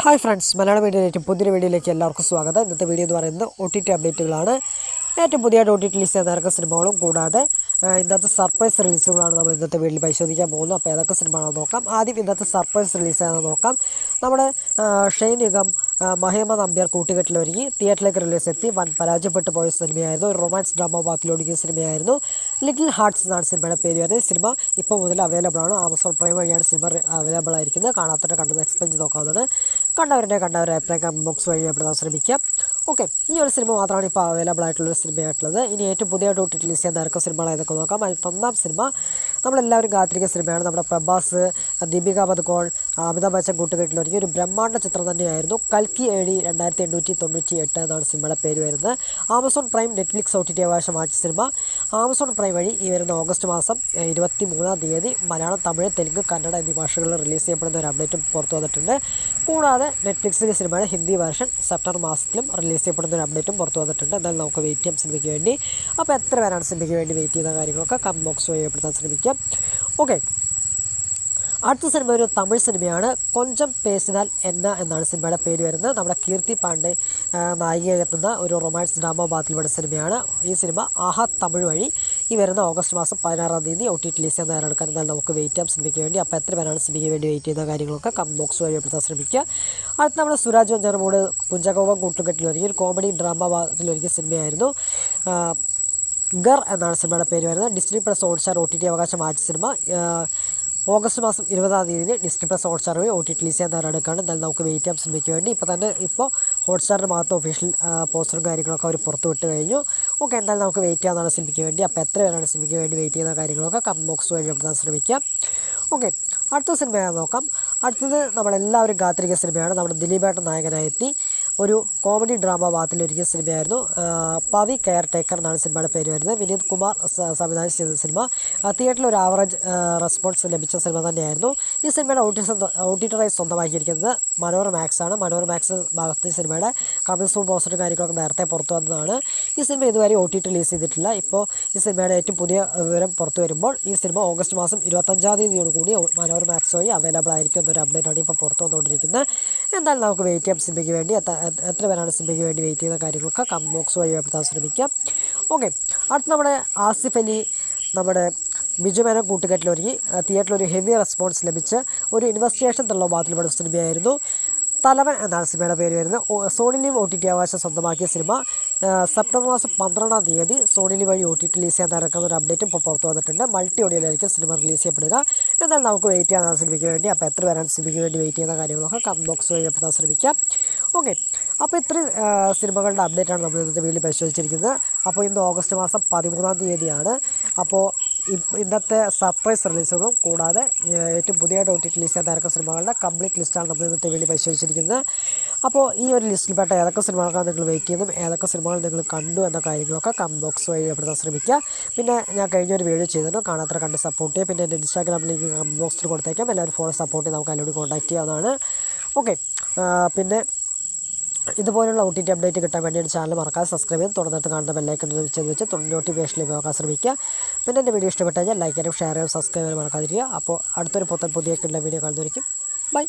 Hi friends, Malayalam മീഡിയയിലേക്ക് പുതിയൊരു വീഡിയോയിലേക്ക് എല്ലാവർക്കും സ്വാഗതം. ഇന്നത്തെ വീഡിയോ എന്ന് പറയുന്നത് OTT അപ്ഡേറ്റുകളാണ്. ഏറ്റവും പുതിയതായിട്ട് OTT റിലീസ് ചെയ്ത ഏതൊക്കെ സിനിമകളും കൂടാതെ ഇന്നത്തെ സർപ്രൈസ് റിലീസുകളാണ് നമ്മൾ ഇന്നത്തെ വീഡിയോയിൽ പരിശോധിക്കാൻ പോകുന്നത്. അപ്പോൾ ഏതൊക്കെ സിനിമകളാണെന്ന് നോക്കാം. ആദ്യം ഇന്നത്തെ സർപ്രൈസ് റിലീസ് ചെയ്യാമെന്ന് നോക്കാം. നമ്മുടെ ഷെയ്ൻ നിഗം മഹിമ നമ്പ്യാർ കൂട്ടുകെട്ടിലൊരുങ്ങി തിയേറ്ററിലേക്ക് റിലീസ് എത്തി വൻ പരാജയപ്പെട്ടു പോയ സിനിമയായിരുന്നു. ഒരു റൊമാൻസ് ഡ്രാമ പാത്തിലൊടുങ്ങിയ സിനിമയായിരുന്നു. ലിറ്റിൽ ഹാർട്ട്സ് എന്നാണ് സിനിമയുടെ പേര് വരുന്നത്. സിനിമ ഇപ്പോൾ മുതൽ അവൈലബിൾ ആണ്. ആമസോൺ പ്രൈം വഴിയാണ് സിനിമ അവൈലബിൾ ആയിരിക്കുന്നത്. കാണാത്തവരെ കണ്ടത് എക്സ്പെൻസ് നോക്കാവുന്നതാണ്. കണ്ടവരുടെ അഭിപ്രായം കമന്റ് ബോക്സ് വഴി അപ്പെടുത്താൻ ശ്രമിക്കാം. ഓക്കെ, ഈ ഒരു സിനിമ മാത്രമാണ് ഇപ്പോൾ അവൈലബിൾ ആയിട്ടുള്ളൊരു സിനിമയായിട്ടുള്ളത്. ഇനി ഏറ്റവും പുതിയതായിട്ട് OTT റിലീസ് ചെയ്യുന്ന ഏതൊക്കെ സിനിമകൾ ഏതൊക്കെ നോക്കാം. അതിൽ ഒന്നാം സിനിമ നമ്മളെല്ലാവരും കാത്തിരിക്കുന്ന സിനിമയാണ്. നമ്മുടെ പ്രഭാസ്, ദീപിക പദുക്കോൺ, അമിതാഭ് ബച്ചൻ കൂട്ടുകെട്ടിലൊരുങ്ങി ഒരു ബ്രഹ്മാണ്ഡ ചിത്രം തന്നെയായിരുന്നു. കൽക്കി AD 2898 എന്നാണ് സിനിമയുടെ പേര് വരുന്നത്. ആമസോൺ പ്രൈം, നെറ്റ്ഫ്ലിക്സ് OTT അവകാശമാക്കിയ സിനിമ ആമസോൺ പ്രൈം വഴി ഈ വരുന്ന ഓഗസ്റ്റ് മാസം 23 മലയാളം, തമിഴ്, തെലുങ്ക്, കന്നഡ എന്നീ ഭാഷകളിൽ റിലീസ് ചെയ്യപ്പെടുന്ന ഒരു അപ്ഡേറ്റും പുറത്തു വന്നിട്ടുണ്ട്. കൂടാതെ നെറ്റ്ഫ്ലിക്സിലെ സിനിമയുടെ ഹിന്ദി വേർഷൻ സെപ്റ്റംബർ മാസത്തിലും റിലീസ് ചെയ്യപ്പെടുന്ന ഒരു അപ്ഡേറ്റും പുറത്തു വന്നിട്ടുണ്ട്. എന്തായാലും നമുക്ക് വെയിറ്റ് ചെയ്യാം സിനിമയ്ക്ക് വേണ്ടി. അപ്പോൾ എത്ര പേരാണ് സിനിമയ്ക്ക് വേണ്ടി വെയിറ്റ് ചെയ്യുന്ന കാര്യങ്ങളൊക്കെ കമന്റ് ബോക്സ് വഴി അപ്പെടുത്താൻ ശ്രമിക്കാം. ഓക്കെ, അടുത്ത സിനിമ ഒരു തമിഴ് സിനിമയാണ്. കൊഞ്ചം പേസിനാൽ എന്നാണ് സിനിമയുടെ പേര് വരുന്നത്. നമ്മുടെ കീർത്തി പാണ്ഡെ നായികയെത്തുന്ന ഒരു റൊമാൻസ് ഡ്രാമ ബാത്തിൽപ്പെട്ട സിനിമയാണ്. ഈ സിനിമ ആഹാ തമിഴ് വഴി ഈ വരുന്ന ഓഗസ്റ്റ് മാസം 16 OTT റിലീസ് ചെയ്യുന്ന തയ്യാറെടുക്കാൻ. എന്നാൽ നമുക്ക് വെയിറ്റ് ചെയ്യാം സിനിമയ്ക്ക് വേണ്ടി. അപ്പോൾ എത്ര പേരാണ് സിനിമയ്ക്ക് വേണ്ടി വെയിറ്റ് ചെയ്യുന്ന കാര്യങ്ങളൊക്കെ കമന്റ് ബോക്സ് വഴി അപ്പെടുത്താൻ ശ്രമിക്കുക. അടുത്ത നമ്മുടെ സുരാജ് വെഞ്ഞാറമൂട് കുഞ്ചാക്കോബൻ കൂട്ടുകെട്ടിലൊരുങ്ങി ഒരു കോമഡി ഡ്രാമ ബാത്തിലൊരുങ്ങിയ സിനിമയായിരുന്നു. ഗർ എന്നാണ് സിനിമയുടെ പേര് വരുന്നത്. ഡിസ്നി പ്ലസ് ഹോട്ട്സ്റ്റാർ OTT അവകാശം മാറ്റിയ സിനിമ ഓഗസ്റ്റ് മാസം 20 ഡിസ്നി പ്ലസ് ഹോട്ട്സ്റ്റാർ വഴി OTT റിലീസ് ചെയ്യാൻ തയ്യാറെടുക്കുകയാണ്. എന്തായാലും നമുക്ക് വെയിറ്റ് ചെയ്യാം സിനിമയ്ക്ക് വേണ്ടി. ഇപ്പോൾ ഹോട്ട്സ്റ്റാറിൻ്റെ ഭാഗത്ത് ഒഫീഷ്യൽ പോസ്റ്ററും കാര്യങ്ങളൊക്കെ അവർ പുറത്ത് വിട്ട് കഴിഞ്ഞു. ഓക്കെ, എന്തായാലും നമുക്ക് വെയിറ്റ് ചെയ്യാവുന്നതാണ് സിനിമയ്ക്ക് വേണ്ടി. അപ്പോൾ എത്ര പേരാണ് സിനിമയ്ക്ക് വേണ്ടി വെയിറ്റ് ചെയ്യുന്ന കാര്യങ്ങളൊക്കെ കമന്റ് ബോക്സ് വഴി അപ്പെടുത്താൻ ശ്രമിക്കാം. ഓക്കെ, അടുത്ത സിനിമയാണ് നോക്കാം. അടുത്തത് നമ്മളെല്ലാവരും കാത്തിരിക്കുന്ന സിനിമയാണ്. നമ്മുടെ ദിലീപേട്ടൻ നായകനായെത്തി ഒരു കോമഡി ഡ്രാമ ഭാഗത്തിലൊരുക്കിയ സിനിമയായിരുന്നു. പവി കെയർ ടേക്കർ എന്നാണ് സിനിമയുടെ പേര് വരുന്നത്. വിനീത് കുമാർ സംവിധാനം ചെയ്ത സിനിമ തിയേറ്ററിൽ ഒരു ആവറേജ് റെസ്പോൺസ് ലഭിച്ച സിനിമ തന്നെയായിരുന്നു. ഈ സിനിമയുടെ OTT റൈറ്റ്സ് സ്വന്തമാക്കിയിരിക്കുന്നത് മനോരമാക്സ് ആണ്. മനോരമാക്സ് ഭാഗത്ത് ഈ സിനിമയുടെ കമ്മിങ് സൂൺ പോസ്റ്ററും കാര്യങ്ങളൊക്കെ നേരത്തെ പുറത്തു വന്നതാണ്. ഈ സിനിമ ഇതുവരെ OTT റിലീസ് ചെയ്തിട്ടില്ല. ഇപ്പോൾ ഈ സിനിമയുടെ ഏറ്റവും പുതിയ വിവരം പുറത്തു വരുമ്പോൾ ഈ സിനിമ ഓഗസ്റ്റ് മാസം 25 കൂടി മനോരമാക്സ് വഴി അവൈലബിൾ ആയിരിക്കും എന്നൊരു അപ്ഡേറ്റാണ് ഇപ്പോൾ പുറത്തു വന്നുകൊണ്ടിരിക്കുന്നത്. എന്തായാലും നമുക്ക് വെയിറ്റ് ചെയ്യാം സിനിമയ്ക്ക് വേണ്ടി. എത്ര പേരാണ് സിനിമയ്ക്ക് വേണ്ടി വെയിറ്റ് ചെയ്യുന്ന കാര്യങ്ങളൊക്കെ കമന്റ് ബോക്സ് വഴി അപ്പെടുത്താൻ ശ്രമിക്കാം. ഓക്കെ, അടുത്ത് നമ്മുടെ ആസിഫ് അലി നമ്മുടെ ബിജു മേനോൻ കൂട്ടുകെട്ടിലൊരുങ്ങി തിയേറ്ററിൽ ഒരു ഹെവി റെസ്പോൺസ് ലഭിച്ച് ഒരു ഇൻവെസ്റ്റിഗേഷൻ ത്രില്ലർ ഭാഗത്തിൽപ്പെടുന്ന സിനിമയായിരുന്നു. തലവൻ എന്നാണ് സിനിമയുടെ പേര് വരുന്നത്. സോണി ലീവ് OTT അവകാശം സ്വന്തമാക്കിയ സിനിമ സെപ്റ്റംബർ മാസം 12 സോണി ലീവ് വഴി OTT റിലീസ് ചെയ്യാൻ നടക്കുന്ന ഒരു അപ്ഡേറ്റും ഇപ്പോൾ പുറത്തു വന്നിട്ടുണ്ട്. മൾട്ടി ഓഡിയോയിലായിരിക്കും സിനിമ റിലീസ് ചെയ്യപ്പെടുക. എന്നാൽ നമുക്ക് വെയിറ്റ് ചെയ്യാൻ സിനിമയ്ക്ക് വേണ്ടി. അപ്പോൾ എത്ര പേരാണ് സിനിമയ്ക്ക് വേണ്ടി വെയിറ്റ് ചെയ്യുന്ന കാര്യങ്ങളൊക്കെ കമന്റ് ബോക്സ് വഴി അപ്പെടുത്താൻ ശ്രമിക്കാം. ഓക്കെ, അപ്പോൾ ഇത്രയും സിനിമകളുടെ അപ്ഡേറ്റാണ് നമ്മൾ ഇന്നത്തെ വീഡിയോയിൽ പരിശോധിച്ചിരിക്കുന്നത്. അപ്പോൾ ഇന്ന് ഓഗസ്റ്റ് മാസം 13 അപ്പോൾ ഇന്നത്തെ സർപ്രൈസ് റിലീസുകളും കൂടാതെ ഏറ്റവും പുതിയതായിട്ട് OTT റിലീസ് ചെയ്യാൻ തയ്യാറെടുക്കുന്ന സിനിമകളുടെ കംപ്ലീറ്റ് ലിസ്റ്റാണ് നമ്മൾ ഇന്നത്തെ വീഡിയോയിൽ പരിശോധിച്ചിരിക്കുന്നത്. അപ്പോൾ ഈ ഒരു ലിസ്റ്റിൽപ്പെട്ട ഏതൊക്കെ സിനിമകൾക്കാണ് നിങ്ങൾ വെയിറ്റ് ചെയ്യുന്നതും ഏതൊക്കെ സിനിമകൾ നിങ്ങൾ കണ്ടു എന്ന കാര്യങ്ങളൊക്കെ കമന്റ് ബോക്സ് വഴി അപ്പെടുത്താൻ ശ്രമിക്കുക. പിന്നെ ഞാൻ കഴിഞ്ഞൊരു വീഡിയോ ചെയ്തിരുന്നു, കാണാത്ര കണ്ട് സപ്പോർട്ട് ചെയ്യുക. പിന്നെ എൻ്റെ ഇൻസ്റ്റാഗ്രാം ലിങ്ക് കമന്റ് ബോക്സിൽ കൊടുത്തേക്കാം. എല്ലാവരും ഫോളോ സപ്പോർട്ട് ചെയ്ത് നമുക്ക് അതിലൂടെ കോൺടാക്ട് ചെയ്യാവുന്നതാണ്. ഓക്കെ, പിന്നെ ഇതുപോലുള്ള OTT അപ്ഡേറ്റ് കിട്ടാൻ വേണ്ടി ചാനൽ മറക്കാതെ സബ്സ്ക്രൈബ് ചെയ്ത് തുടർന്നിട്ട് കാണുന്ന ബെല്ലൈക്കൺ വെച്ച് നോട്ടിഫിക്കേഷൻ ലഭ്യമാക്കാൻ ശ്രമിക്കുക. പിന്നെ എൻ്റെ വീഡിയോ ഇഷ്ടപ്പെട്ടാൽ ലൈക്ക് ചെയ്യാനും ഷെയർ ചെയ്യാനും സബ്സ്ക്രൈബ് ചെയ്യാനും മറക്കാതിരിക്കുക. അപ്പോൾ അടുത്തൊരു പുതിയ വീഡിയോ കാണുന്നതായിരിക്കും. ബൈ.